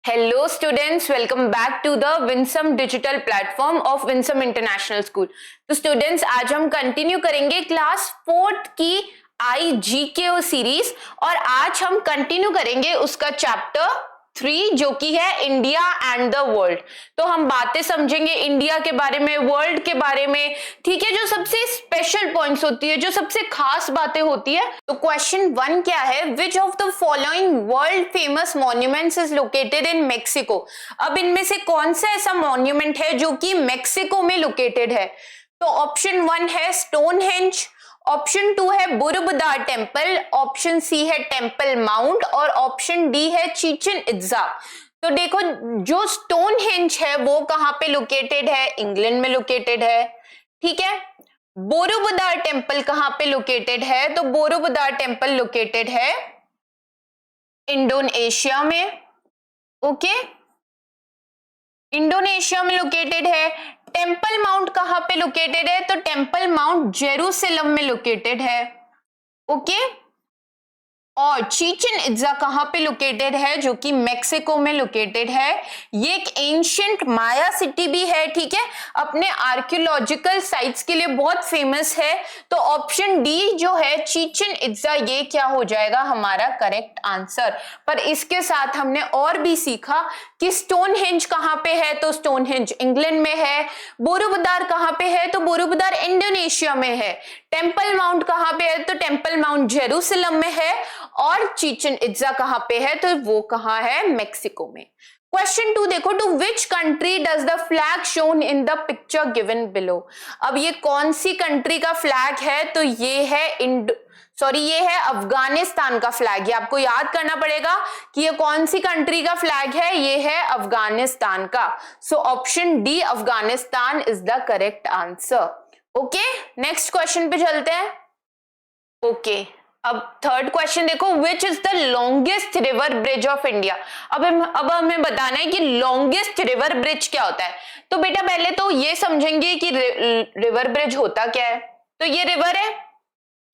Hello students, welcome back to the Winsome digital platform of Winsome International School. तो students आज हम continue करेंगे class 4th की IGKO series और आज हम कंटिन्यू करेंगे उसका चैप्टर 3 जो कि है इंडिया एंड द वर्ल्ड। तो हम बातें समझेंगे इंडिया के बारे में, वर्ल्ड के बारे में, ठीक है, जो सबसे स्पेशल पॉइंट्स होती है, जो सबसे खास बातें होती है। तो क्वेश्चन 1 क्या है, विच of the following world famous monuments is located in Mexico. अब इनमें से कौन सा ऐसा मॉन्यूमेंट है जो कि मेक्सिको में लोकेटेड है। तो ऑप्शन 1 है स्टोनहेंज, ऑप्शन 2 है बुरबुदार टेम्पल, ऑप्शन सी है टेम्पल माउंट और ऑप्शन डी है चिचेन इत्जा। तो देखो जो स्टोनहेंज है वो कहां पे लोकेटेड है, इंग्लैंड में लोकेटेड है, ठीक है। बोरोबुदार टेम्पल कहां पे लोकेटेड है, तो बोरोबुदार टेम्पल लोकेटेड है इंडोनेशिया में, ओके, इंडोनेशिया में लोकेटेड है। टेम्पल माउंट कहां पे लोकेटेड है, तो टेम्पल माउंट जेरूसलम में लोकेटेड है, ओके। और चिचेन इत्जा कहां पे लोकेटेड है, जो कि मेक्सिको में लोकेटेड है। ये एक एंशिएंट माया सिटी भी है, ठीक है, अपने आर्कियोलॉजिकल साइट्स के लिए बहुत फेमस है। तो ऑप्शन डी जो है चिचेन इत्जा, ये क्या हो जाएगा हमारा करेक्ट आंसर। पर इसके साथ हमने और भी सीखा कि स्टोनहेंज कहां पे है, तो स्टोनहेंज इंग्लैंड में है। बोरोबुदार कहां पे है, तो बोरोबुदार इंडोनेशिया में है। टेम्पल माउंट कहां पे है, तो टेम्पल माउंट जेरूसलम में है। और चिचेन इत्जा कहां पे है, तो वो कहां है, मेक्सिको में। क्वेश्चन 2 देखो, to which country does the flag shown in the picture given below. अब ये कौन सी कंट्री का फ्लैग है, तो ये है ये है अफगानिस्तान का फ्लैग। ये आपको याद करना पड़ेगा कि ये कौन सी कंट्री का फ्लैग है, ये है अफगानिस्तान का। So option D Afghanistan is the correct answer, okay. Next question पे चलते हैं, ओके। अब थर्ड क्वेश्चन देखो, which is the longest river bridge of India. अब हमें बताना है कि लॉन्गेस्ट रिवर ब्रिज क्या होता है। तो बेटा पहले तो ये समझेंगे कि रिवर ब्रिज होता क्या है। तो ये रिवर है,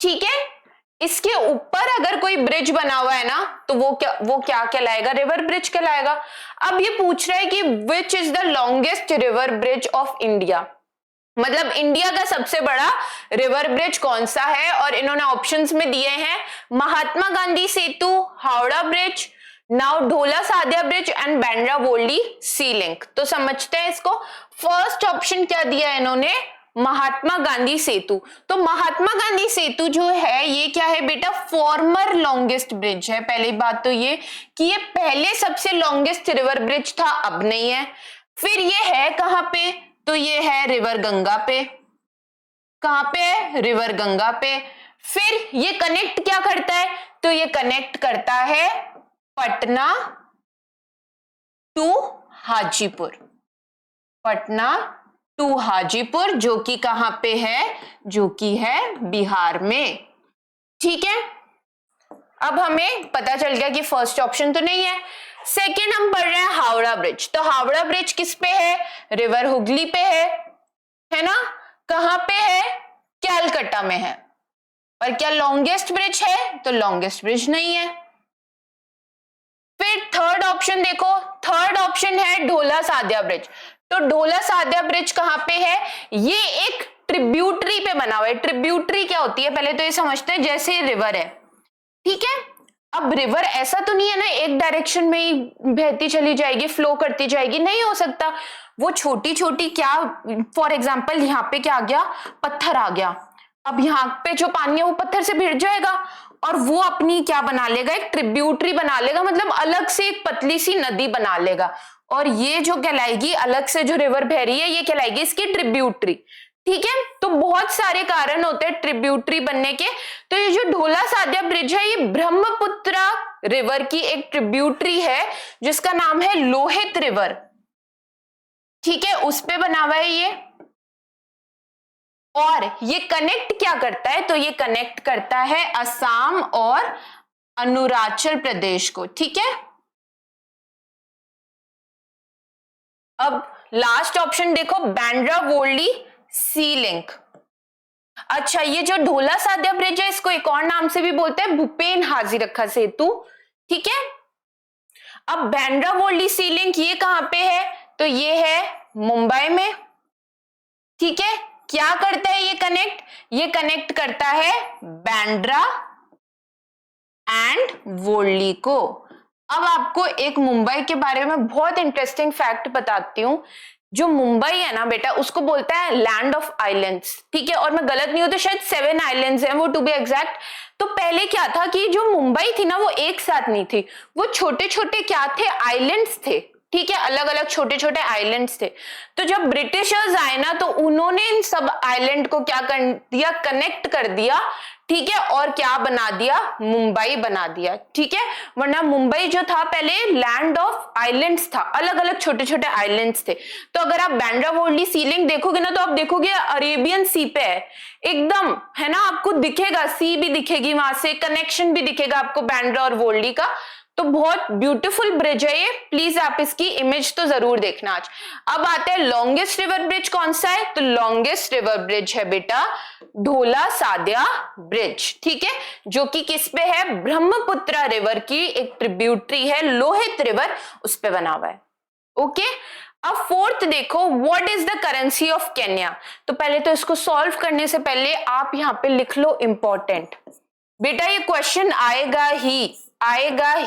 ठीक है, इसके ऊपर अगर कोई ब्रिज बना हुआ है ना, तो वो क्या कहलाएगा, रिवर ब्रिज कहलाएगा। अब ये पूछ रहा है कि which is the longest river bridge of India, मतलब इंडिया का सबसे बड़ा रिवर ब्रिज कौन सा है। और इन्होंने ऑप्शंस में दिए हैं Mahatma Gandhi Setu, Howrah bridge, now Dhola Sadiya bridge and Bandra Worli sea link. तो समझते हैं इसको। फर्स्ट ऑप्शन क्या दिया है इन्होंने, महात्मा गांधी सेतु। तो महात्मा गांधी सेतु जो है ये क्या है बेटा, फॉर्मर लॉन्गेस्ट ब्रिज है। पहली बात तो ये कि ये पहले सबसे लॉन्गेस्ट रिवर ब्रिज था, अब नहीं है। फिर ये है कहां पे, तो ये है रिवर गंगा पे। कहां पे है, रिवर गंगा पे। फिर ये कनेक्ट क्या करता है, तो ये कनेक्ट करता है पटना टू हाजीपुर, पटना टू हाजीपुर, जो कि कहां पे है, जो कि है बिहार में, ठीक है। अब हमें पता चल गया कि फर्स्ट ऑप्शन तो नहीं है। सेकेंड हम पढ़ रहे हैं हावड़ा ब्रिज। तो हावड़ा ब्रिज किस पे है, रिवर हुगली पे है ना, कहां पे है, कैलकाटा में है। और क्या लॉन्गेस्ट ब्रिज है, तो लॉन्गेस्ट ब्रिज नहीं है। फिर थर्ड ऑप्शन देखो, थर्ड ऑप्शन है ढोला सादिया ब्रिज। तो ढोला सादिया ब्रिज कहां पे है, ये एक ट्रिब्यूटरी पे बना हुआ है। ट्रिब्यूटरी क्या होती है पहले तो ये समझते हैं, जैसे रिवर है, ठीक है। अब रिवर ऐसा तो नहीं है ना एक डायरेक्शन में ही बहती चली जाएगी, फ्लो करती जाएगी, नहीं हो सकता। वो छोटी छोटी क्या, फॉर एग्जांपल यहाँ पे क्या आ गया, पत्थर आ गया। अब यहाँ पे जो पानी है वो पत्थर से भिड़ जाएगा और वो अपनी क्या बना लेगा, एक ट्रिब्यूटरी बना लेगा, मतलब अलग से एक पतली सी नदी बना लेगा। और ये जो कहलाएगी, अलग से जो रिवर बह रही है ये कहलाएगी इसकी ट्रिब्यूटरी, ठीक है। तो बहुत सारे कारण होते हैं ट्रिब्यूटरी बनने के। तो ये जो ढोला सादिया ब्रिज है ये ब्रह्मपुत्रा रिवर की एक ट्रिब्यूटरी है जिसका नाम है लोहित रिवर, ठीक है, उस पे बना हुआ है ये। और ये कनेक्ट क्या करता है, तो ये कनेक्ट करता है असम और अरुणाचल प्रदेश को, ठीक है। अब लास्ट ऑप्शन देखो, बांद्रा वोरली सी लिंक। अच्छा, ये जो ढोला सादिया ब्रिज है इसको एक और नाम से भी बोलते हैं भूपेन हाजीरखा सेतु, ठीक है। अब बांद्रा वर्ली सी लिंक ये कहां पे है, तो ये है मुंबई में, ठीक है। क्या करता है ये कनेक्ट, ये कनेक्ट करता है बांद्रा एंड वर्ली को। अब आपको एक मुंबई के बारे में बहुत इंटरेस्टिंग फैक्ट बताती हूं। जो मुंबई है ना बेटा, उसको बोलता है लैंड ऑफ आइलैंड्स, ठीक है। और मैं गलत नहीं हूं तो शायद 7 आइलैंड्स हैं वो, टू बी एग्जैक्ट। तो पहले क्या था कि जो मुंबई थी ना वो एक साथ नहीं थी, वो छोटे छोटे क्या थे, आइलैंड्स थे, ठीक है। अलग अलग छोटे छोटे आइलैंड्स थे। तो जब ब्रिटिशर्स आए ना तो उन्होंने इन सब आइलैंड को क्या कर दिया, कनेक्ट कर दिया, ठीक है। और क्या बना दिया, मुंबई बना दिया, ठीक है। वरना मुंबई जो था पहले लैंड ऑफ आइलैंड्स था, अलग अलग छोटे छोटे आइलैंड्स थे। तो अगर आप बांद्रा वर्ली सी लिंक देखोगे ना तो आप देखोगे अरेबियन सी पे है एकदम, है ना। आपको दिखेगा, सी भी दिखेगी, वहां से कनेक्शन भी दिखेगा आपको बांद्रा और वर्ली का। तो बहुत ब्यूटीफुल ब्रिज है ये, प्लीज आप इसकी इमेज तो जरूर देखना आज। अब आते हैं लॉन्गेस्ट रिवर ब्रिज कौन सा है, तो लॉन्गेस्ट रिवर ब्रिज है बेटा ढोला सादिया ब्रिज, ठीक है। जो कि किस पे है, ब्रह्मपुत्र रिवर की एक ट्रिब्यूटरी है, लोहित रिवर, उस पे बना हुआ है, ओके। अब फोर्थ देखो, what is the currency of Kenya. तो पहले तो इसको सॉल्व करने से पहले आप यहां पे लिख लो इंपॉर्टेंट। बेटा ये क्वेश्चन आएगा ही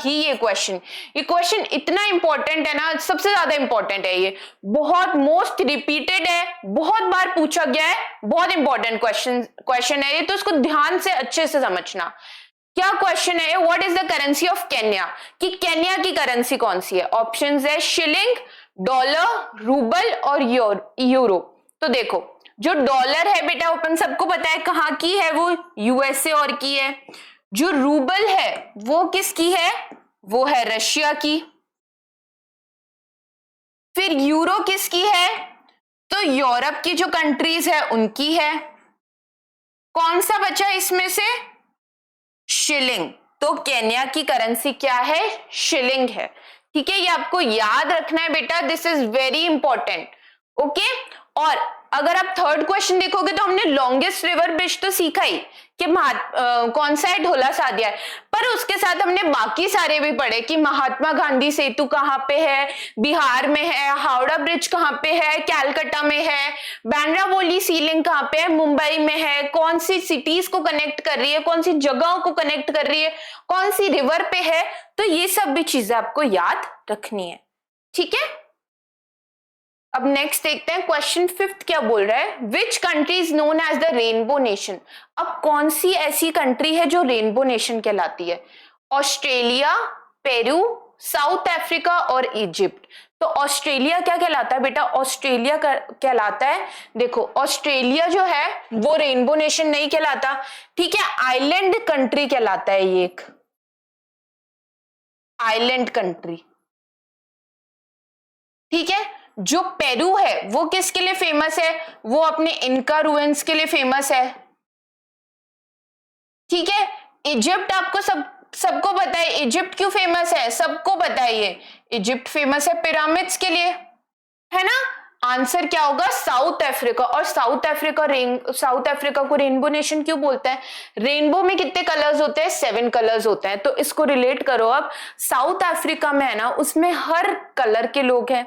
ये क्वेश्चन इतना इंपॉर्टेंट है ना, सबसे ज्यादा इंपॉर्टेंट है ये, बहुत मोस्ट रिपीटेड है, बहुत बार पूछा गया है, बहुत इंपॉर्टेंट क्वेश्चन है ये। तो इसको ध्यान से अच्छे से समझना। क्या क्वेश्चन है, what is the currency of Kenya, कि केन्या की करेंसी कौन सी है। ऑप्शंस है शिलिंग, डॉलर, रूबल और यूरो। तो देखो जो डॉलर है बेटा अपन सबको पता है कहां की है, वो यूएसए और की है। जो रूबल है वो किसकी है, वो है रशिया की। फिर यूरो किसकी है, तो यूरोप की जो कंट्रीज है उनकी है। कौन सा बचा इसमें से, शिलिंग। तो केन्या की करेंसी क्या है, शिलिंग है, ठीक है। ये आपको याद रखना है बेटा, this is very important, okay. और अगर आप थर्ड क्वेश्चन देखोगे तो हमने लॉन्गेस्ट रिवर ब्रिज तो सीखा ही कि कौन सा है, ढोला सादिया है। पर उसके साथ हमने बाकी सारे भी पढ़े कि महात्मा गांधी सेतु कहां पे है, बिहार में है, हावड़ा ब्रिज कहां पे है, कैलकाटा में है, बांद्रा वर्ली सी लिंक कहां पे है, मुंबई में है, कौन सी सिटीज को कनेक्ट कर रही है, कौन सी जगहों को कनेक्ट कर रही है, कौन सी रिवर पे है। तो ये सब भी चीजें आपको याद रखनी है, ठीक है। अब नेक्स्ट देखते हैं क्वेश्चन फिफ्थ क्या बोल रहा है, which country is known as the rainbow nation. अब कौन सी ऐसी कंट्री है जो रेनबो नेशन कहलाती है, ऑस्ट्रेलिया, पेरू, साउथ अफ्रीका और इजिप्ट। तो ऑस्ट्रेलिया क्या कहलाता है बेटा, ऑस्ट्रेलिया कहलाता है, देखो ऑस्ट्रेलिया जो है वो रेनबो नेशन नहीं कहलाता, ठीक है, आइलैंड कंट्री कहलाता है, ये एक आइलैंड कंट्री, ठीक है। जो पेरू है वो किसके लिए फेमस है, वो अपने इनका रुइंस के लिए फेमस है, ठीक है। इजिप्ट आपको सबको पता है, इजिप्ट क्यों फेमस है, सबको पता है ये, इजिप्ट फेमस है पिरामिड्स के लिए, है ना। आंसर क्या होगा, साउथ अफ्रीका। और साउथ अफ्रीका को रेनबो नेशन क्यों बोलते हैं, रेनबो में कितने कलर्स होते हैं, 7 कलर्स होते हैं। तो इसको रिलेट करो, अब साउथ अफ्रीका में है ना, उसमें हर कलर के लोग हैं,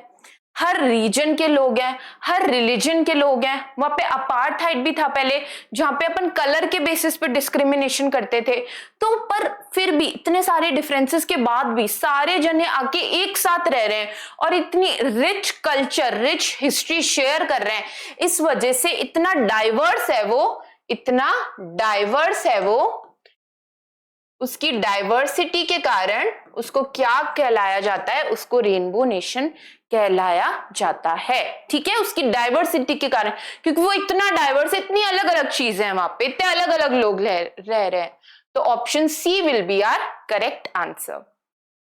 हर रीजन के लोग हैं, हर रिलीजन के लोग हैं। वहां पे अपार्थाइड भी था पहले, जहां पे अपन कलर के बेसिस पे डिस्क्रिमिनेशन करते थे। तो पर फिर भी इतने सारे डिफरेंसेस के बाद भी सारे जने आके एक साथ रह रहे हैं और इतनी rich culture, rich history share कर रहे हैं। इस वजह से इतना डाइवर्स है वो, उसकी डाइवर्सिटी के कारण उसको क्या कहलाया जाता है, उसको रेनबो नेशन कहलाया जाता है, ठीक है। उसकी डाइवर्सिटी के कारण, क्योंकि वो इतना डाइवर्स, इतनी अलग अलग चीजें हैं वहां पे, इतने अलग अलग लोग रह रहे हैं। तो option C will be our correct answer.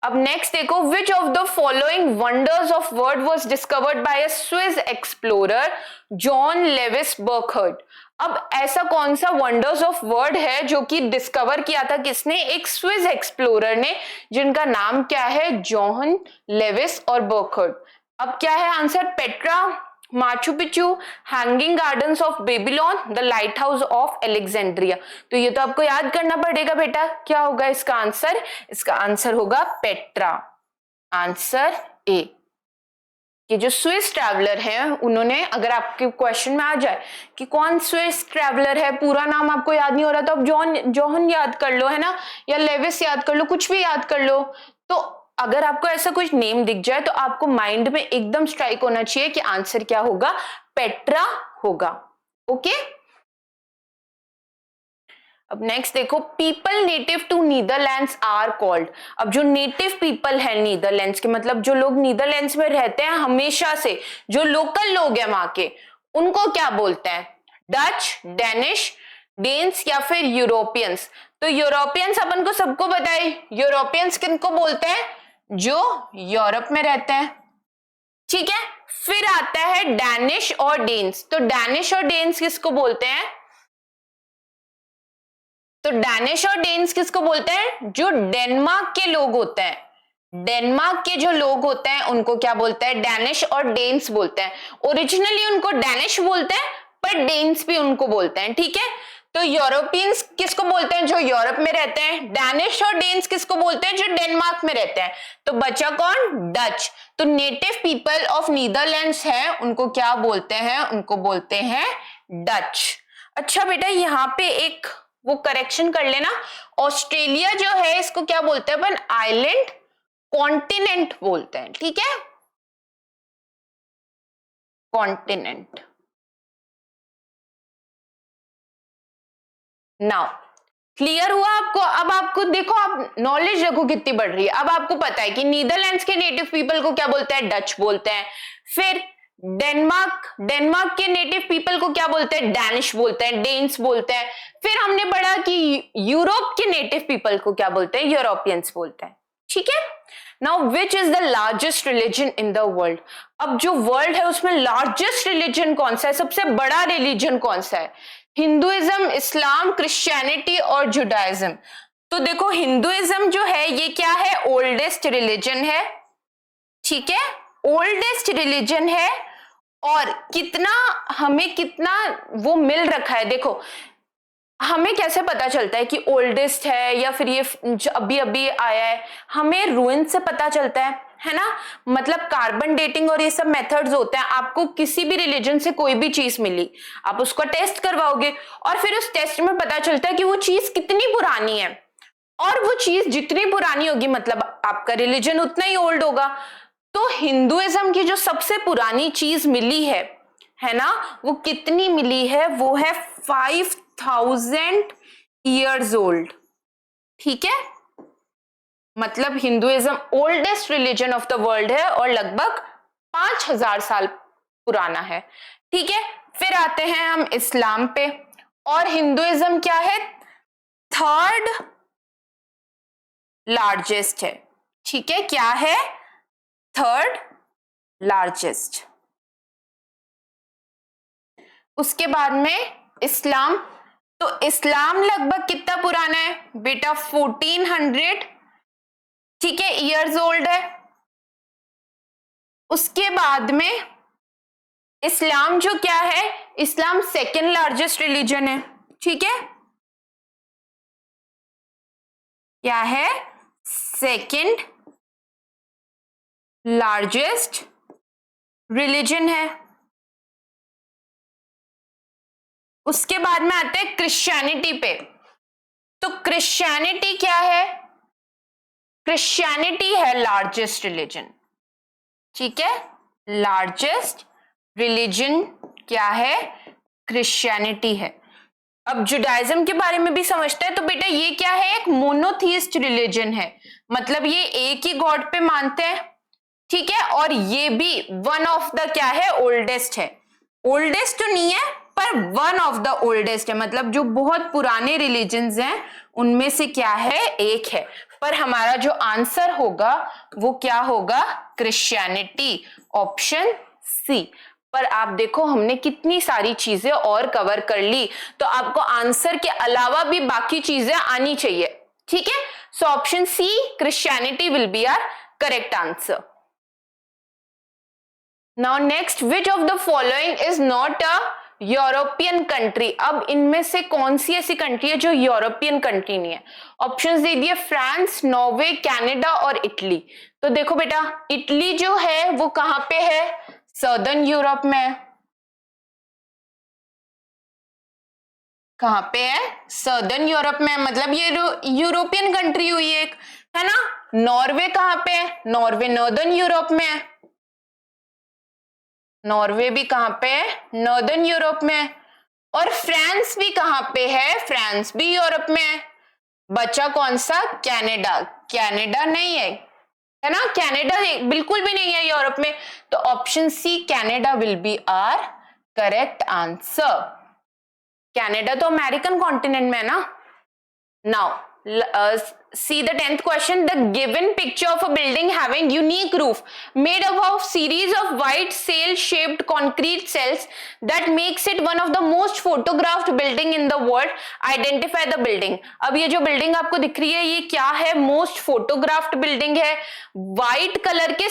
अब नेक्स्ट देखो, which of the following wonders of world was discovered by a Swiss explorer John Lewis Burckhardt. अब ऐसा कौन सा वंडर्स ऑफ वर्ल्ड है जो कि डिस्कवर किया था किसने, एक स्विस एक्सप्लोरर ने, जिनका नाम क्या है, जॉन लेविस और बर्कहर्ट। अब क्या है answer, Petra, Machu Picchu, hanging gardens of Babylon, the light house of Alexandria. तो ये तो आपको याद करना पड़ेगा बेटा, क्या होगा इसका आंसर, इसका आंसर होगा पेट्रा। Answer A. कि जो स्विस ट्रैवलर हैं उन्होंने, अगर आपके क्वेश्चन में आ जाए कि कौन स्विस ट्रैवलर है, पूरा नाम आपको याद नहीं हो रहा तो आप जोहन याद कर लो, है ना, या लेविस याद कर लो, कुछ भी याद कर लो। तो अगर आपको ऐसा कुछ नेम दिख जाए तो आपको माइंड में एकदम स्ट्राइक होना चाहिए कि आंसर क्या होगा, पेट्रा होगा। ओके, अब नेक्स्ट देखो, people native to Netherlands are called. अब जो नेटिव पीपल है नीदरलैंड्स के, मतलब जो लोग नीदरलैंड्स में रहते हैं हमेशा से, जो लोकल लोग हैं वहां के, उनको क्या बोलते हैं, डच, डेनिश, डेन्स या फिर यूरोपियंस। तो यूरोपियंस अपन को सबको पता है, यूरोपियंस किनको बोलते हैं, जो यूरोप में रहते हैं। ठीक है, फिर आता है डैनिश और डेन्स। तो डैनिश और डेन्स किसको बोलते हैं, तो डैनिश और डेन्स किसको बोलते हैं, जो डेनमार्क के लोग होते हैं। डेनमार्क के जो लोग होते हैं उनको क्या बोलते हैं, डैनिश और डेन्स बोलते हैं। ओरिजिनली उनको डैनिश बोलते हैं पर डेन्स भी उनको बोलते हैं। ठीक है, तो यूरोपियंस किसको बोलते हैं, जो यूरोप में रहते हैं। डैनिश और डेन्स किसको बोलते हैं, जो डेनमार्क में रहते हैं। तो बचा कौन, डच। तो नेटिव पीपल ऑफ नीदरलैंड्स है, उनको क्या बोलते हैं, उनको बोलते हैं डच। अच्छा बेटा, यहाँ पे एक वो करेक्शन कर लेना, ऑस्ट्रेलिया जो है इसको क्या बोलते हैं अपन, आइलैंड कॉन्टिनेंट बोलते हैं। ठीक है, कॉन्टिनेंट। नाउ क्लियर हुआ आपको। अब आपको देखो, आप नॉलेज देखो कितनी बढ़ रही है। अब आपको पता है कि नीदरलैंड्स के नेटिव पीपल को क्या बोलते हैं, डच बोलते हैं। फिर डेनमार्क के नेटिव पीपल को क्या बोलते हैं, डैनिश बोलते हैं, डेन्स बोलते हैं। फिर हमने पढ़ा कि यूरोप के नेटिव पीपल को क्या बोलते हैं, यूरोपियंस बोलते हैं। ठीक है, now which is the largest religion in the world. अब जो वर्ल्ड है उसमें लार्जेस्ट रिलीजन कौन सा है, सबसे बड़ा रिलीजन कौन सा है, हिंदुइज्म, इस्लाम, क्रिश्चियनिटी और जुडाइज्म। तो देखो, हिंदुइज्म जो है ये क्या है, ओल्डेस्ट रिलीजन है। ठीक है, ओल्डेस्ट रिलीजन है। और हमें कितना वो मिल रखा है, देखो हमें कैसे पता चलता है कि ओल्डेस्ट है या फिर ये अभी अभी आया है, हमें रूइन से पता चलता है ना। मतलब कार्बन डेटिंग और ये सब मेथड्स होते हैं। आपको किसी भी रिलीजन से कोई भी चीज मिली, आप उसका टेस्ट करवाओगे और फिर उस टेस्ट में पता चलता है कि वो चीज कितनी पुरानी है, और वो चीज जितनी पुरानी होगी मतलब आपका रिलीजन उतना ही ओल्ड होगा। तो हिंदुइज्म की जो सबसे पुरानी चीज मिली है ना, वो कितनी मिली है, वो है 5000 ईयर्स ओल्ड। ठीक है, मतलब Hinduism oldest religion of the world है और लगभग 5000 साल पुराना है। ठीक है, फिर आते हैं हम इस्लाम पे, और हिंदुइज्म क्या है, थर्ड लार्जेस्ट है। ठीक है, क्या है, थर्ड लार्जेस्ट। उसके बाद में इस्लाम। तो इस्लाम लगभग कितना पुराना है बेटा, 1400, ठीक है, ईयर्स ओल्ड है। उसके बाद में इस्लाम जो क्या है, इस्लाम सेकेंड लार्जेस्ट रिलीजन है। ठीक है, क्या है, सेकेंड लार्जेस्ट रिलीजन है। उसके बाद में आते हैं क्रिश्चियनिटी पे। तो क्रिश्चियनिटी क्या है, क्रिश्चियनिटी है लार्जेस्ट रिलीजन। ठीक है, लार्जेस्ट रिलीजन क्या है, क्रिश्चियनिटी है। अब जुडाइज्म के बारे में भी समझते हैं। तो बेटा ये क्या है, एक मोनोथीस्ट रिलीजन है, मतलब ये एक ही गॉड पे मानते हैं। ठीक है, और ये भी वन ऑफ द क्या है, ओल्डेस्ट है। ओल्डेस्ट तो नहीं है पर वन ऑफ द ओल्डेस्ट है, मतलब जो बहुत पुराने रिलीजन्स हैं उनमें से क्या है, एक है। पर हमारा जो आंसर होगा वो क्या होगा, क्रिश्चियनिटी, ऑप्शन सी। पर आप देखो हमने कितनी सारी चीजें और कवर कर ली, तो आपको आंसर के अलावा भी बाकी चीजें आनी चाहिए। ठीक है, so option C Christianity will be our correct answer. Now next, which of the following is not a European country. अब इनमें से कौन सी ऐसी कंट्री है जो यूरोपियन कंट्री नहीं है। ऑप्शंस दे दिए, फ्रांस, नॉर्वे, कनाडा और इटली। तो देखो बेटा, इटली जो है वो कहां पे है? सदर्न यूरोप में। कहां पे है? सदर्न यूरोप में, मतलब ये यूरोपियन कंट्री हुई एक, है ना। नॉर्वे कहां पे है? नॉर्वे नॉर्दर्न यूरोप में है। नॉर्वे भी कहां पे है? नॉर्दर्न यूरोप में है। और फ्रांस भी कहां पे है? फ्रांस भी यूरोप में है। बचा कौन सा? कनाडा। कनाडा नहीं है ना, कनाडा बिल्कुल भी नहीं है यूरोप में। तो option C Canada will be our correct answer. Canada तो अमेरिकन कॉन्टिनेंट में है ना। Now see the 10th question. The given picture of a building having unique roof made up of series of white sail shaped concrete cells that makes it one of the most photographed building in the world. Identify the building. अब ये जो building आपको दिख रही है ये क्या है? मोस्ट फोटोग्राफ्ड बिल्डिंग है। व्हाइट कलर के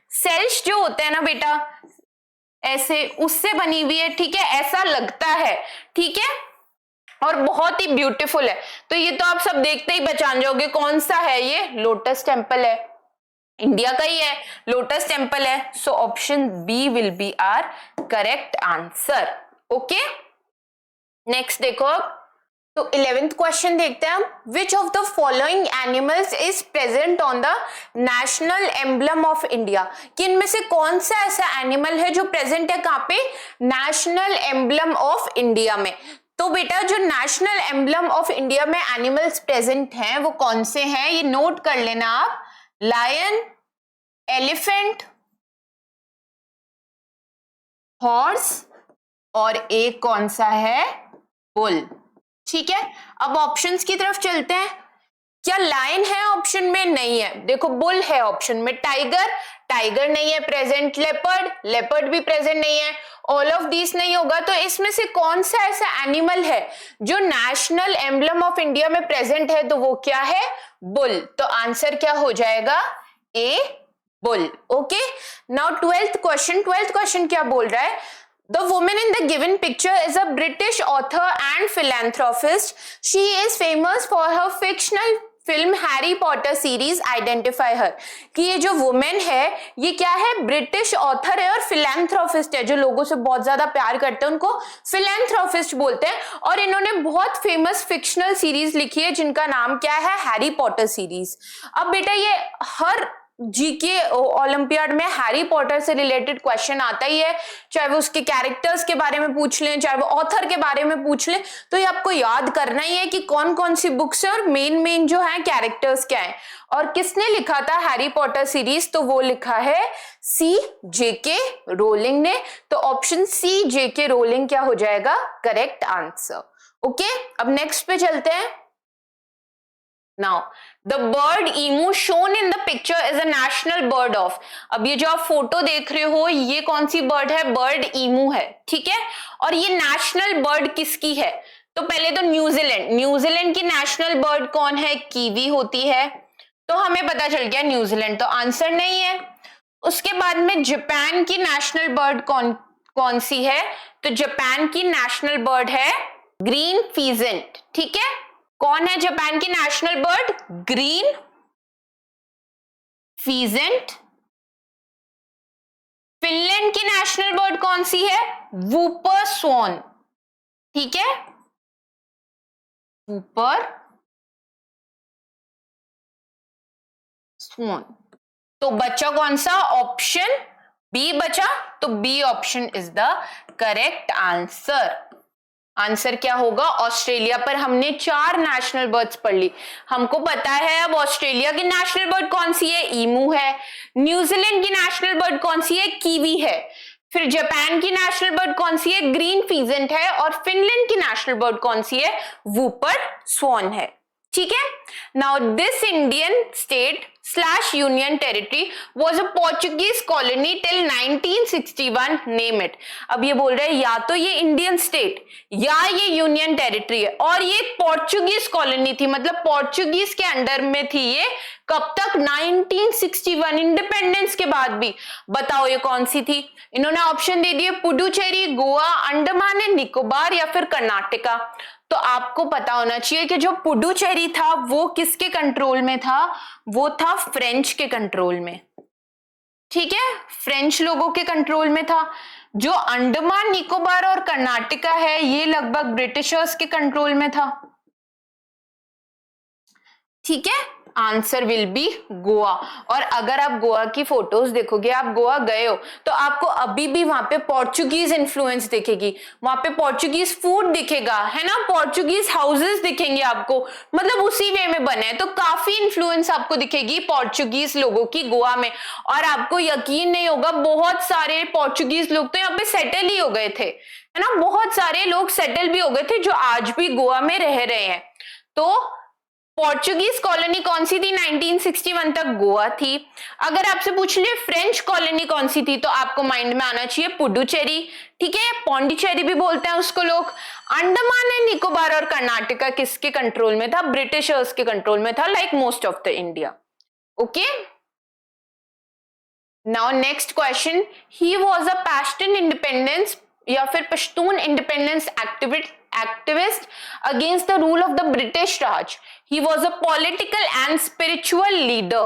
सेल्स जो होते हैं ना बेटा, ऐसे उससे बनी हुई है, ठीक है, ऐसा लगता है, ठीक है, और बहुत ही ब्यूटीफुल है। तो ये तो आप सब देखते ही पहचान जाओगे कौन सा है ये। लोटस टेम्पल है, इंडिया का ही है, लोटस टेम्पल है। So option B will be our correct answer. Okay, next देखो, तो 11th क्वेश्चन देखते हैं हम। Which of the following animals is present on the national emblem of India? कि इनमें से कौन सा ऐसा एनिमल है जो प्रेजेंट है कहां पे? नेशनल एम्बलम ऑफ इंडिया में। तो बेटा जो नेशनल एम्बलम ऑफ इंडिया में एनिमल्स प्रेजेंट हैं वो कौन से हैं, ये नोट कर लेना आप। लायन, एलिफेंट, हॉर्स और एक कौन सा है? बुल। ठीक है, अब ऑप्शंस की तरफ चलते हैं। क्या लायन है ऑप्शन में? नहीं है। देखो बुल है ऑप्शन में, टाइगर नहीं है प्रेजेंट, लेपर्ड भी प्रेजेंट नहीं है, ऑल ऑफ दिस नहीं होगा। तो इसमें से कौन सा ऐसा एनिमल है जो नेशनल एम्बलम ऑफ इंडिया में प्रेजेंट है? तो वो क्या है? बुल। तो आंसर क्या हो जाएगा? A, bull. Okay, now 12th question क्या बोल रहा है? The woman in the given picture is a British author and philanthropist. She is famous for her fictional film Harry Potter series. Identify her. कि ये जो वुमेन है ये क्या है? ब्रिटिश ऑथर है और फिलैंथ्रोपिस्ट है। जो लोगों से बहुत ज्यादा प्यार करते हैं उनको फिलैंथ्रोपिस्ट बोलते हैं। और इन्होंने बहुत फेमस फिक्शनल सीरीज लिखी है जिनका नाम क्या है? Harry Potter series. अब बेटा ये हर जीके ओलंपियाड में हैरी पॉटर से रिलेटेड क्वेश्चन आता ही है, चाहे वो उसके कैरेक्टर्स के बारे में पूछ लें, चाहे वो ऑथर के बारे में पूछ लें। तो ये आपको याद करना ही है कि कौन कौन सी बुक्स है और मेन जो है कैरेक्टर्स क्या है और किसने लिखा था हैरी पॉटर सीरीज। तो वो लिखा है सी जेके रोलिंग ने। तो ऑप्शन सी जेके रोलिंग क्या हो जाएगा? Correct answer. ओके, अब नेक्स्ट पे चलते हैं। Now, the bird emu shown in the picture is a national bird of. अब ये जो आप फोटो देख रहे हो ये कौन सी बर्ड है? बर्ड ईमू है, ठीक है। और ये नेशनल बर्ड किसकी है? तो पहले तो न्यूजीलैंड की नेशनल बर्ड कौन है? कीवी होती है। तो हमें पता चल गया न्यूजीलैंड तो आंसर नहीं है। उसके बाद में जापान की नेशनल बर्ड कौन सी है? तो जापान की नेशनल बर्ड है ग्रीन फीजेंट, ठीक है। कौन है जापान की national bird? Green peasant. Finland की नेशनल बर्ड कौन सी है? वूपर स्वॉन, ठीक है, वूपर स्वॉन। तो बचा कौन सा? ऑप्शन बी बचा। तो B option is the correct answer. Answer क्या होगा? ऑस्ट्रेलिया पर हमने 4 नेशनल बर्ड्स पढ़ ली, हमको पता है अब ऑस्ट्रेलिया की नेशनल बर्ड कौन सी है? ईमू है। न्यूजीलैंड की नेशनल बर्ड कौन सी है? कीवी है। फिर जापान की नेशनल बर्ड कौन सी है? ग्रीन फीजेंट है। और फिनलैंड की नेशनल बर्ड कौन सी है? वूपर स्वॉन है, ठीक है। Now this Indian state / union territory was a Portuguese colony till 1961, name it. अब ये बोल रहे हैं या तो ये इंडियन स्टेट या ये यूनियन टेरिटरी है और ये पोर्चुगीज कॉलोनी थी, मतलब पोर्चुगीज के अंडर में थी ये। कब तक? 1961, इंडिपेंडेंस के बाद भी। बताओ ये कौन सी थी? इन्होंने ऑप्शन दे दिए पुडुचेरी, गोवा, अंडमान एंड निकोबार या फिर कर्नाटका। तो आपको पता होना चाहिए कि जो पुडुचेरी था वो किसके कंट्रोल में था, वो था फ्रेंच के कंट्रोल में। ठीक है, फ्रेंच लोगों के कंट्रोल में था। जो अंडमान निकोबार और कर्नाटका है ये लगभग ब्रिटिशर्स के कंट्रोल में था। ठीक है, आंसर विल बी गोवा। और अगर आप गोवा की फोटोज देखोगे, आप गोवा गए हो तो आपको अभी भी वहां पे पोर्चुगीज इन्फ्लुएंस दिखेगी, वहां पे पोर्चुगीज फूड दिखेगा, है ना, पोर्चुगीज हाउसेस दिखेंगे आपको, मतलब उसी वे में बने हैं। तो काफी इन्फ्लुएंस आपको दिखेगी पोर्चुगीज लोगों की गोवा में। और आपको यकीन नहीं होगा, बहुत सारे पोर्चुगीज लोग तो यहाँ पे सेटल ही हो गए थे, है ना, बहुत सारे लोग सेटल भी हो गए थे जो आज भी गोवा में रह रहे हैं। तो पोर्चुगीज कॉलोनी कौन सी थी 1961 तक? गोवा थी। अगर आपसे पूछ ले फ्रेंच कॉलोनी कौन सी थी, तो आपको माइंड में आना चाहिए पुडुचेरी। ठीक है, पौंडीचेरी भी बोलते हैं उसको लोग। अंडमान एंड निकोबार और कर्नाटका किसके कंट्रोल में था? ब्रिटिशर्स के कंट्रोल में था, like most of the India. Okay, now next question, he was a Pashtun independence या फिर Pashtun independence activist against the rule of the British Raj. He was a political and spiritual leader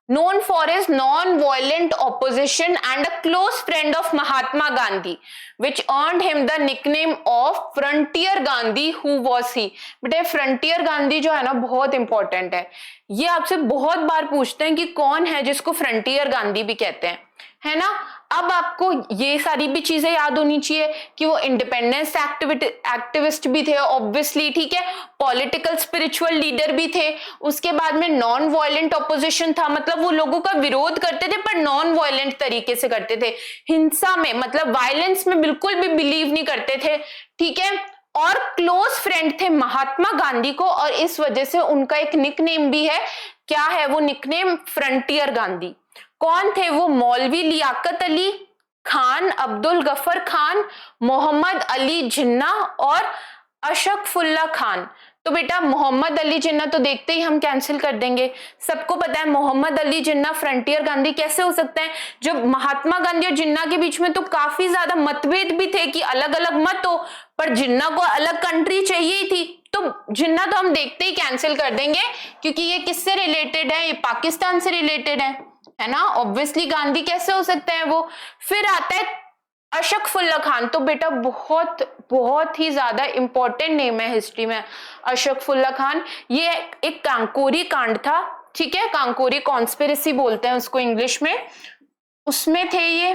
known for his non-violent opposition and a close friend of Mahatma Gandhi, which earned him the nickname of Frontier Gandhi. Who was he? बेटे frontier Gandhi जो है ना बहुत important है, ये आपसे बहुत बार पूछते हैं कि कौन है जिसको फ्रंटियर गांधी भी कहते हैं, है ना। अब आपको ये सारी भी चीजें याद होनी चाहिए कि वो इंडिपेंडेंस एक्टिविस्ट भी थे ऑब्वियसली, ठीक है, पॉलिटिकल स्पिरिचुअल लीडर भी थे, उसके बाद में नॉन वायलेंट ऑपोजिशन था, मतलब वो लोगों का विरोध करते थे पर नॉन वायलेंट तरीके से करते थे, हिंसा में मतलब वायलेंस में बिल्कुल भी बिलीव नहीं करते थे, ठीक है, और क्लोज फ्रेंड थे महात्मा गांधी को, और इस वजह से उनका एक निकनेम भी है। क्या है वो निकनेम? फ्रंटियर गांधी। कौन थे वो? मौलवी लियाकत अली खान, अब्दुल गफर खान, मोहम्मद अली जिन्ना और अशरफुल्ला खान। तो बेटा मोहम्मद अली जिन्ना तो देखते ही हम कैंसिल कर देंगे, सबको पता है मोहम्मद अली जिन्ना फ्रंटियर गांधी कैसे हो सकता है? जब महात्मा गांधी और जिन्ना के बीच में तो काफी ज्यादा मतभेद भी थे कि अलग अलग मत हो, पर जिन्ना को अलग कंट्री चाहिए ही थी, तो जिन्ना तो हम देखते ही कैंसिल कर देंगे क्योंकि ये किससे रिलेटेड है? ये पाकिस्तान से रिलेटेड है ना, ऑब्वियसली गांधी कैसे हो सकते हैं वो। फिर आता है अशरफुल्ला खान, तो बेटा बहुत बहुत ही ज्यादा इंपॉर्टेंट नेम है हिस्ट्री में अशरफुल्ला खान। ये एक कांकोरी कांड था, ठीक है, कांकोरी कॉन्स्पिरेसी बोलते हैं उसको इंग्लिश में, उसमें थे ये,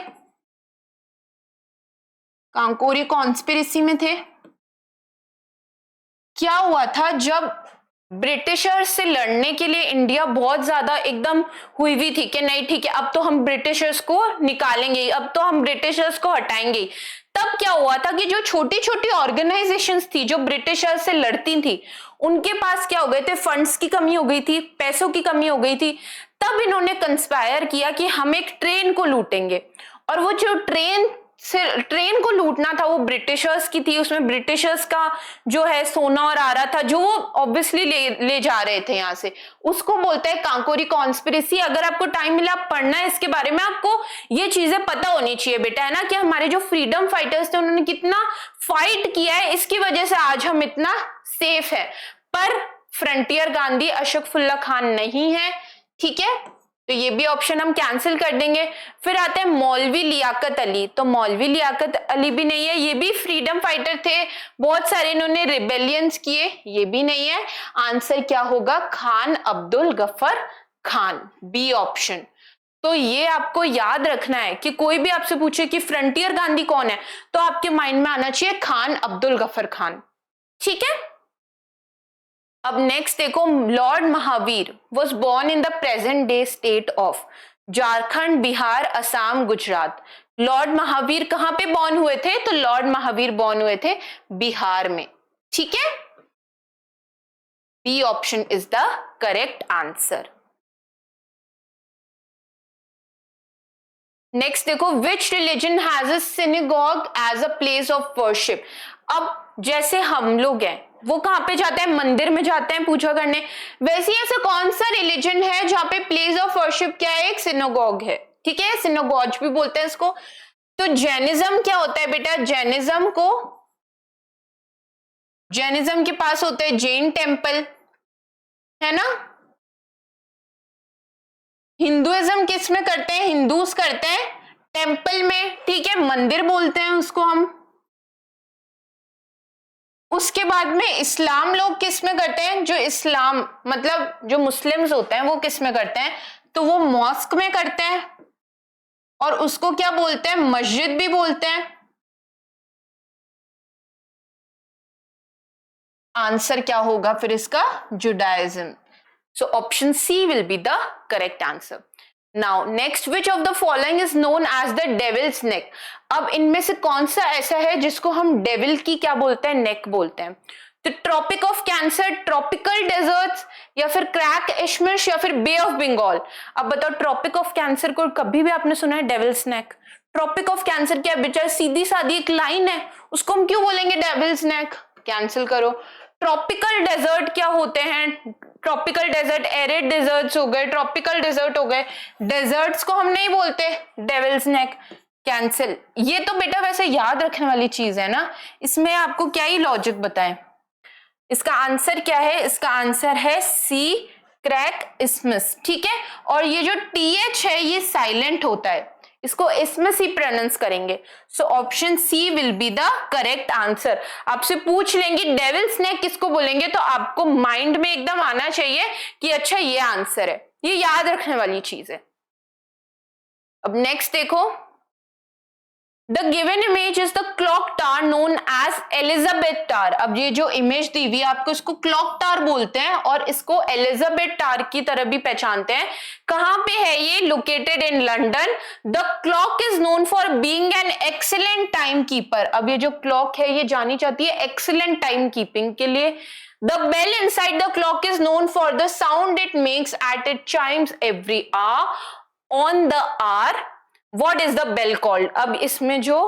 कांकोरी कॉन्स्पिरेसी में थे। क्या हुआ था, जब ब्रिटिशर्स से लड़ने के लिए इंडिया बहुत ज्यादा एकदम हुई हुई थी कि नहीं ठीक है अब तो हम ब्रिटिशर्स को निकालेंगे, अब तो हम ब्रिटिशर्स को हटाएंगे, तब क्या हुआ था कि जो छोटी छोटी ऑर्गेनाइजेशंस थी जो ब्रिटिशर्स से लड़ती थी, उनके पास क्या हो गए थे? फंड्स की कमी हो गई थी, पैसों की कमी हो गई थी। तब इन्होंने कंस्पायर किया कि हम एक ट्रेन को लूटेंगे, और वो जो ट्रेन को लूटना था वो ब्रिटिशर्स की थी, उसमें ब्रिटिशर्स का जो है सोना और आ रहा था जो वो ऑब्वियसली ले जा रहे थे यहाँ से, उसको बोलते हैं कांकोरी कॉन्स्पिरेसी। अगर आपको टाइम मिला आप पढ़ना है इसके बारे में, आपको ये चीजें पता होनी चाहिए बेटा, है ना, कि हमारे जो फ्रीडम फाइटर्स थे उन्होंने कितना फाइट किया है, इसकी वजह से आज हम इतना सेफ है। पर फ्रंटियर गांधी अशरफुल्ला खान नहीं है, ठीक है, तो ये भी ऑप्शन हम कैंसिल कर देंगे। फिर आते हैं मौलवी लियाकत अली, तो मौलवी लियाकत अली भी नहीं है, ये भी फ्रीडम फाइटर थे, बहुत सारे इन्होंने रिबेलियंस किए, ये भी नहीं है। आंसर क्या होगा? Khan Abdul Gaffar Khan, B option. तो ये आपको याद रखना है कि कोई भी आपसे पूछे कि फ्रंटियर गांधी कौन है, तो आपके माइंड में आना चाहिए खान अब्दुल गफर खान, ठीक है। अब नेक्स्ट देखो, Lord Mahavir was born in the present day state of Jharkhand, Bihar, Assam, Gujarat. Lord Mahavir कहां पे बॉर्न हुए थे? तो लॉर्ड महावीर बॉर्न हुए थे बिहार में, ठीक है, B option is the correct answer. Next देखो, which religion has a synagogue as a place of worship. अब जैसे हम लोग हैं वो कहां पे जाते हैं? मंदिर में जाते हैं पूजा करने, वैसे ऐसा कौन सा रिलीजन है जहां पे प्लेस ऑफ वर्शिप क्या है? एक सिनेगॉग है, ठीक है, सिनेगॉज भी बोलते हैं इसको। तो जैनिज्म क्या होता है बेटा? जैनिज्म को जैनिज्म के पास होते हैं जैन टेम्पल, है ना। हिंदुइज्म किस में करते हैं, हिंदूज करते हैं टेम्पल में, ठीक है, मंदिर बोलते हैं उसको हम। उसके बाद में इस्लाम लोग किस में करते हैं, जो इस्लाम मतलब जो मुस्लिम्स होते हैं वो किस में करते हैं, तो वो मॉस्क में करते हैं, और उसको क्या बोलते हैं, मस्जिद भी बोलते हैं। आंसर क्या होगा फिर इसका, Judaism. So option C will be the correct answer. Now next, which of the following is known as the devil's neck. अब इनमें से कौन सा ऐसा है जिसको हम डेविल की क्या बोलते हैं, नेक बोलते हैं। तो tropic of cancer, tropical deserts, या फिर क्रैक इश्मिश, या फिर बे ऑफ बंगाल। अब बताओ, ट्रॉपिक ऑफ कैंसर को कभी भी आपने सुना है devil's neck? Tropic of cancer क्या बेचारा सीधी सादी एक लाइन है, उसको हम क्यों बोलेंगे डेविल्स नेक? कैंसिल करो। ट्रॉपिकल डेजर्ट क्या होते हैं, ट्रॉपिकल डेजर्ट एरिड डेजर्ट्स हो गए, ट्रॉपिकल डेजर्ट हो गए, डेजर्ट्स को हम नहीं बोलते डेविल्स नेक, कैंसिल। ये तो बेटा वैसे याद रखने वाली चीज है ना, इसमें आपको क्या ही लॉजिक बताएं। इसका आंसर क्या है, इसका आंसर है सी, क्रैक इस्मस, ठीक है। और ये जो टीएच है ये साइलेंट होता है, इसको इस्मस ही प्रोनाउंस करेंगे। So option C will be the correct answer. आपसे पूछ लेंगे डेविल्स नेक किसको बोलेंगे, तो आपको माइंड में एकदम आना चाहिए कि अच्छा ये आंसर है, ये याद रखने वाली चीज है। अब नेक्स्ट देखो, The given image is the clock tower known as Elizabeth Tower। अब ये जो इमेज दी हुई है आपको, इसको क्लॉक टावर बोलते हैं और इसको एलिजाबेथ टावर की तरह भी पहचानते हैं। कहां पे है ये, located in London. The clock is known for being an excellent time keeper. अब ये जो क्लॉक है ये जानी जाती है एक्सीलेंट टाइम कीपिंग के लिए। The bell inside the clock is known for the sound it makes at it chimes every hour on the hour। What is the bell called? अब इसमें जो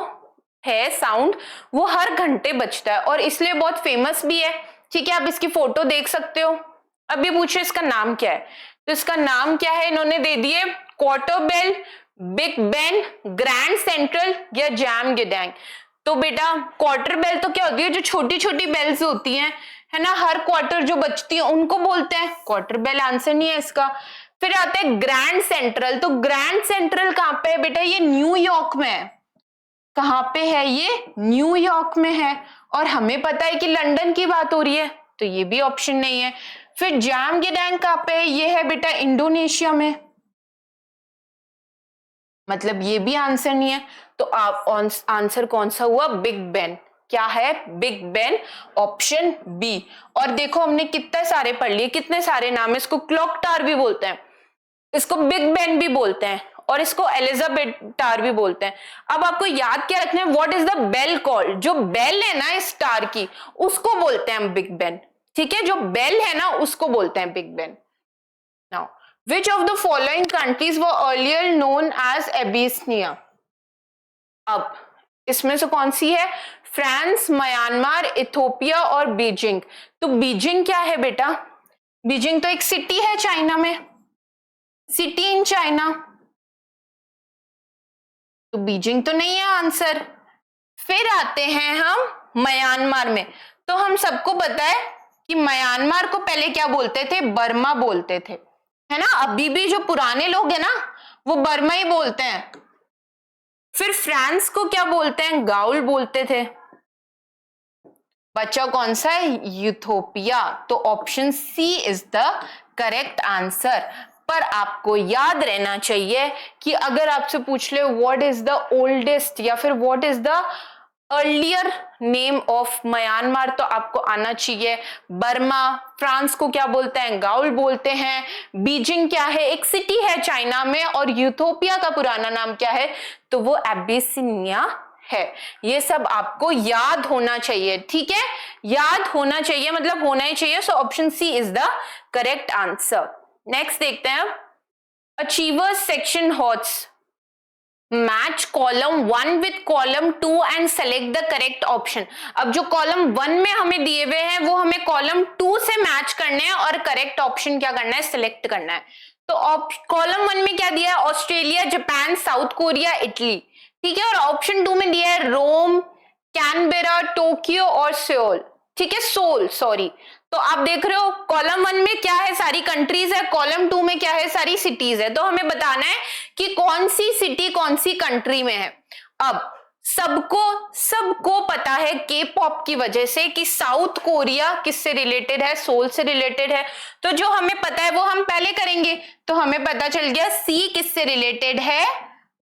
है साउंड वो हर घंटे बजता है और इसलिए बहुत फेमस भी है, ठीक है। आप इसकी फोटो देख सकते हो। अब ये पूछे इसका नाम क्या है, तो इसका नाम क्या है, इन्होंने दे दिए quarter bell, big Ben, grand central या जैम गेडैंग। तो बेटा क्वार्टर बेल तो क्या होती है, जो छोटी छोटी बेल्स होती हैं, है ना, हर क्वार्टर जो बजती है उनको बोलते हैं क्वार्टर बेल। आंसर नहीं है इसका। फिर आता है ग्रैंड सेंट्रल। तो ग्रैंड सेंट्रल कहां पे है बेटा, ये न्यूयॉर्क में है। कहां पे है ये, न्यूयॉर्क में है। और हमें पता है कि लंदन की बात हो रही है, तो ये भी ऑप्शन नहीं है। फिर जैम गेडैंग कहां पे है, ये है बेटा इंडोनेशिया में, मतलब ये भी आंसर नहीं है। तो आप आंसर कौन सा हुआ, बिग बेन। क्या है, बिग बेन, ऑप्शन बी। और देखो हमने कितने सारे पढ़ लिए, कितने सारे नाम है। इसको क्लॉक टावर भी बोलते हैं, इसको बिग बेन भी बोलते हैं, और इसको एलिजाबेथ टावर भी बोलते हैं। अब आपको याद क्या रखना है, what is the bell called. जो बेल है ना इस टावर की, उसको बोलते हैं बिग बेन, ठीक है। जो बेल है ना उसको बोलते हैं big Ben. Now which of the following countries were earlier known as Abyssinia. अब इसमें से कौन सी है, फ्रांस, म्यांमार, इथोपिया और बीजिंग। तो बीजिंग क्या है बेटा, बीजिंग तो एक सिटी है चाइना में, सिटी इन चाइना, तो बीजिंग तो नहीं है आंसर। फिर आते हैं हम म्यांमार में। तो हम सबको पता है कि म्यांमार को पहले क्या बोलते थे, बर्मा बोलते थे, है ना। अभी भी जो पुराने लोग हैं ना वो बर्मा ही बोलते हैं। फिर फ्रांस को क्या बोलते हैं, गाउल बोलते थे। बच्चा कौन सा है, यूथोपिया। तो option C is the correct answer. पर आपको याद रहना चाहिए कि अगर आपसे पूछ ले व्हाट इज द ओल्डेस्ट या फिर what is the earlier name of Myanmar, तो आपको आना चाहिए बर्मा। फ्रांस को क्या बोलते हैं, गाउल बोलते हैं। बीजिंग क्या है, एक सिटी है चाइना में। और यूथोपिया का पुराना नाम क्या है, तो वो एबिसिनिया है। ये सब आपको याद होना चाहिए, ठीक है, याद होना चाहिए, मतलब होना ही चाहिए। So option C is the correct answer. Next देखते हैं, achievers section HOTS match column 1 with column 2 and select the correct option. अब जो कॉलम 1 में हमें दिए हुए हैं वो हमें कॉलम 2 से मैच करने हैं और करेक्ट ऑप्शन क्या करना है, सिलेक्ट करना है। तो कॉलम 1 में क्या दिया है, Australia, Japan, south Korea, Italy, ठीक है। और ऑप्शन 2 में दिया है रोम, कैनबेरा, टोक्यो और सियोल, ठीक है, सोल, सॉरी। तो आप देख रहे हो कॉलम 1 में क्या है, सारी कंट्रीज है, कॉलम 2 में क्या है, सारी सिटीज है। तो हमें बताना है कि कौन सी सिटी कौन सी कंट्री में है। अब सबको पता है के पॉप की वजह से कि साउथ कोरिया किससे रिलेटेड है, सोल से रिलेटेड है। तो जो हमें पता है वो हम पहले करेंगे। तो हमें पता चल गया सी किससे रिलेटेड है,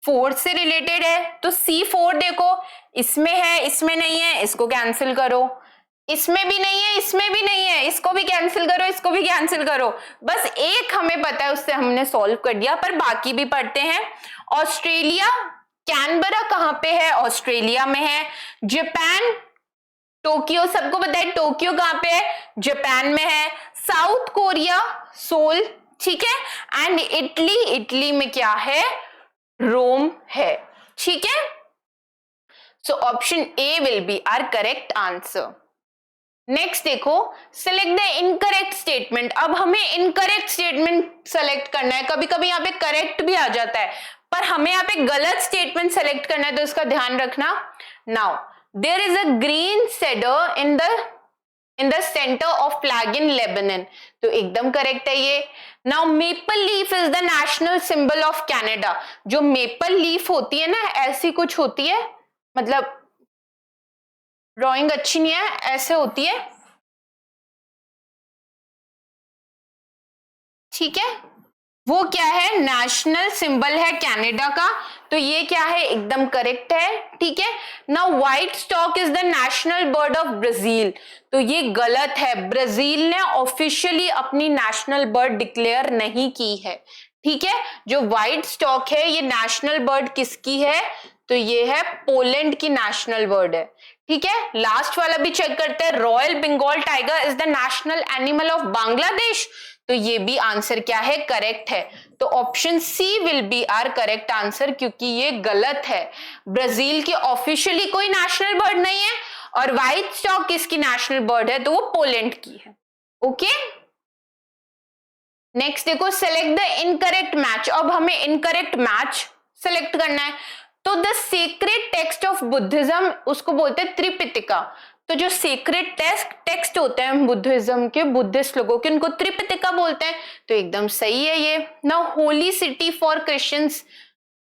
4 से रिलेटेड है। तो C4 देखो, इसमें है, इसमें नहीं है, इसको कैंसिल करो, इसमें भी नहीं है, इसमें भी नहीं है, इसको भी कैंसिल करो, इसको भी कैंसिल करो। बस एक हमें पता है, उससे हमने सॉल्व कर दिया, पर बाकी भी पढ़ते हैं। ऑस्ट्रेलिया, कैनबरा कहां पे है, ऑस्ट्रेलिया में है। जापान, टोक्यो, सबको पता है टोक्यो कहां पे है, जापान में है। साउथ कोरिया, सोल, ठीक है। एंड इटली, इटली में क्या है, रोम है, ठीक है। So option A will be our correct answer. Next देखो, सिलेक्ट द इनकरेक्ट स्टेटमेंट। अब हमें इनकरेक्ट स्टेटमेंट सेलेक्ट करना है। कभी कभी यहाँ पे करेक्ट भी आ जाता है, पर हमें यहाँ पे गलत स्टेटमेंट सेलेक्ट करना है, तो इसका ध्यान रखना। Now there is a green cedar in the centre of flag in Lebanon, तो एकदम करेक्ट है ये। Now maple leaf is the national symbol of Canada. जो मेपल लीफ होती है ना, ऐसी कुछ होती है, मतलब ड्राइंग अच्छी नहीं है, ऐसे होती है, ठीक है। वो क्या है, नेशनल सिंबल है कनाडा का। तो ये क्या है, एकदम करेक्ट है, ठीक है। Now white stock is the national bird of Brazil, तो ये गलत है। ब्राजील ने ऑफिशियली अपनी नेशनल बर्ड डिक्लेयर नहीं की है, ठीक है। जो व्हाइट स्टॉक है, ये नेशनल बर्ड किसकी है, तो ये है पोलैंड की नेशनल बर्ड है, ठीक है। लास्ट वाला भी चेक करते हैं, royal Bengal tiger is the national animal of Bangladesh, तो ये भी आंसर क्या है, करेक्ट है। तो option C will be our correct answer, क्योंकि ये गलत है। ब्राजील की ऑफिशियली कोई नेशनल बर्ड नहीं है, और व्हाइट स्टॉक किसकी नेशनल बर्ड है, तो वो पोलैंड की है, ओके। नेक्स्ट देखो, सेलेक्ट द इनकरेक्ट मैच। अब हमें इनकरेक्ट मैच सेलेक्ट करना है। तो the secret text of Buddhism, उसको बोलते हैं त्रिपिटिका। तो जो सीक्रेट टेक्स्ट होते हैं बुद्धिज्म के, बुद्धिस्ट लोगों के, उनको त्रिपिटिका बोलते हैं, तो एकदम सही है ये। Now holy city for Christians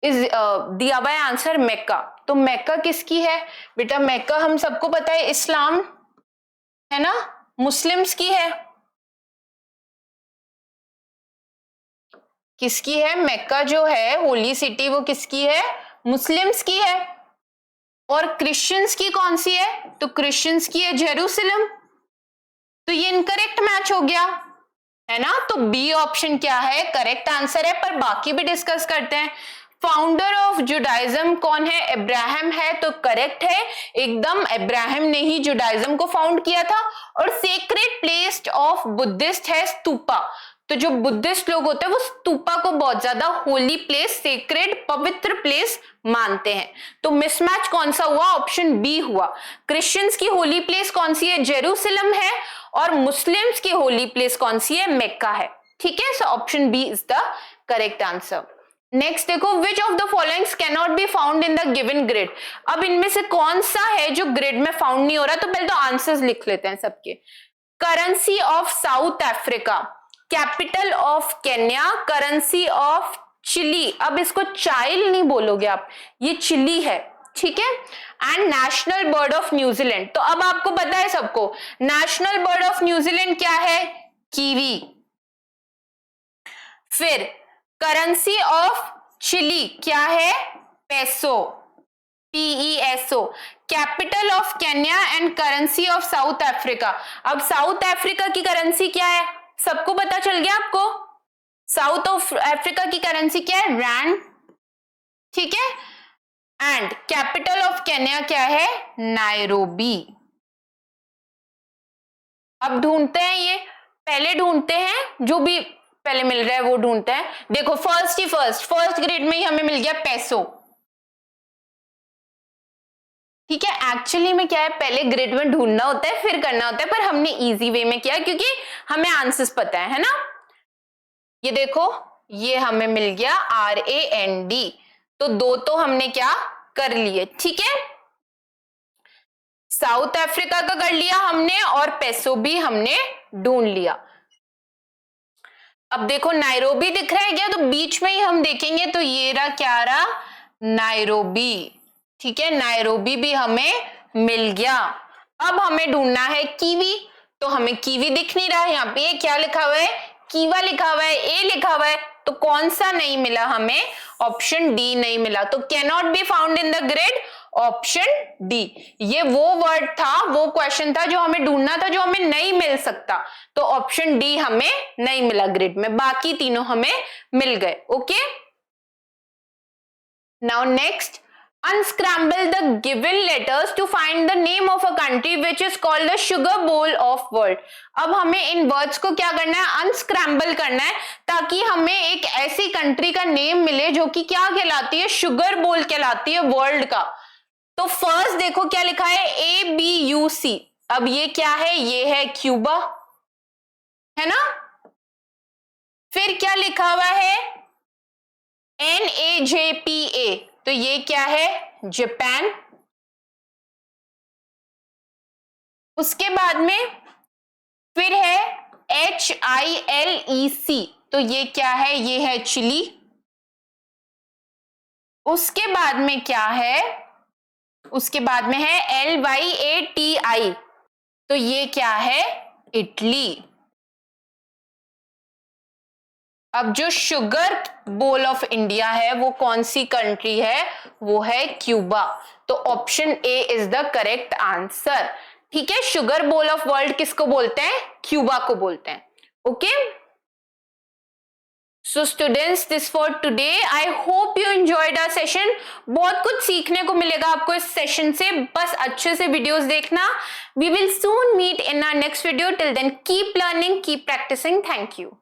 is दिया हुआ है आंसर मेक्का। तो मेक्का किसकी है बेटा, मेक्का हम सबको पता है इस्लाम है ना, मुस्लिम्स की है। किसकी है, मेक्का जो है होली सिटी, वो किसकी है, मुस्लिम्स की है। और क्रिश्चियंस की कौन सी है, तो क्रिश्चियंस की है जेरूसलम। तो ये इनकरेक्ट मैच हो गया है ना। तो बी ऑप्शन क्या है, करेक्ट आंसर है। पर बाकी भी डिस्कस करते हैं। फाउंडर ऑफ जुडाइज्म कौन है, इब्राहिम है, तो करेक्ट है एकदम, इब्राहिम ने ही जुडाइज्म को फाउंड किया था। और सेक्रेट प्लेस ऑफ बुद्धिस्ट है स्तूपा। तो जो बुद्धिस्ट लोग होते हैं वो स्तूपा को बहुत ज्यादा होली प्लेस, सेक्रेड, पवित्र प्लेस मानते हैं। तो मिसमैच कौन सा हुआ, ऑप्शन बी हुआ। क्रिश्चियंस की होली प्लेस कौन सी है, जेरूसलम है, और मुस्लिम्स की होली प्लेस कौन सी है, मेक्का है, ठीक है। So option B is the correct answer. Next देखो, which of the followings can not be found in the given grid. अब इनमें से कौन सा है जो ग्रिड में फाउंड नहीं हो रहा, तो पहले तो आंसर्स लिख लेते हैं सबके। Currency of South Africa, capital of Kenya, currency of Chile, अब इसको चाइल नहीं बोलोगे आप, ये चिली है, ठीक है। And national bird of New Zealand. तो अब आपको पता है सबको, नेशनल बर्ड ऑफ न्यूजीलैंड क्या है, कीवी। फिर करेंसी ऑफ चिली क्या है, peso, PESO। Capital of Kenya and currency of South Africa. अब साउथ अफ्रीका की करेंसी क्या है, सबको पता चल गया आपको। साउथ ऑफ अफ्रीका की करेंसी क्या है, रैंड, ठीक है। एंड कैपिटल ऑफ केन्या क्या है, नायरोबी। अब ढूंढते हैं, ये पहले ढूंढते हैं, जो भी पहले मिल रहा है वो ढूंढते हैं। देखो फर्स्ट ग्रेड में ही हमें मिल गया पेसो, ठीक है। एक्चुअली में क्या है, पहले ग्रिड में ढूंढना होता है फिर करना होता है, पर हमने इजी वे में किया क्योंकि हमें आंसर्स पता है ना। ये देखो, ये हमें मिल गया RAND, तो दो तो हमने क्या कर लिए, ठीक है। साउथ अफ्रीका का कर लिया हमने और पेसो भी हमने ढूंढ लिया। अब देखो नायरोबी दिख रहा है क्या, तो बीच में ही हम देखेंगे तो ये रहा, क्या रहा, नायरोबी। ठीक है, नायरोबी भी हमें मिल गया। अब हमें ढूंढना है कीवी, तो हमें कीवी दिख नहीं रहा है। यहाँ पे क्या लिखा हुआ है, कीवा लिखा हुआ है, ए लिखा हुआ है, तो कौन सा नहीं मिला हमें, ऑप्शन डी नहीं मिला। तो can not be found in the grid, option D. ये वो वर्ड था, वो क्वेश्चन था जो हमें ढूंढना था, जो हमें नहीं मिल सकता, तो ऑप्शन डी हमें नहीं मिला ग्रिड में, बाकी तीनों हमें मिल गए। Okay, now next, unscramble the given letters to find the name of a country which is called the sugar bowl of world। अब हमें इन वर्ड्स को क्या करना है, अनस्क्रैम्बल करना है, ताकि हमें एक ऐसी कंट्री का नेम मिले जो कि क्या कहलाती है, शुगर बोल कहलाती है वर्ल्ड का। तो फर्स्ट देखो क्या लिखा है, ABUC। अब ये क्या है, ये है क्यूबा, है ना। फिर क्या लिखा हुआ है, NAJPA, तो ये क्या है, जापान। उसके बाद में फिर है HILEC, तो ये क्या है, ये है चिली। उसके बाद में क्या है, उसके बाद में है LYATI, तो ये क्या है, इटली। अब जो शुगर बोल ऑफ इंडिया है वो कौन सी कंट्री है, वो है क्यूबा। तो option A is the correct answer. ठीक है, शुगर बोल ऑफ वर्ल्ड किसको बोलते हैं, क्यूबा को बोलते हैं। Okay, so students, this for today. I hope you enjoyed our session. बहुत कुछ सीखने को मिलेगा आपको इस सेशन से, बस अच्छे से वीडियोस देखना। We will soon meet in our next video. Till then keep learning, keep practising. Thank you.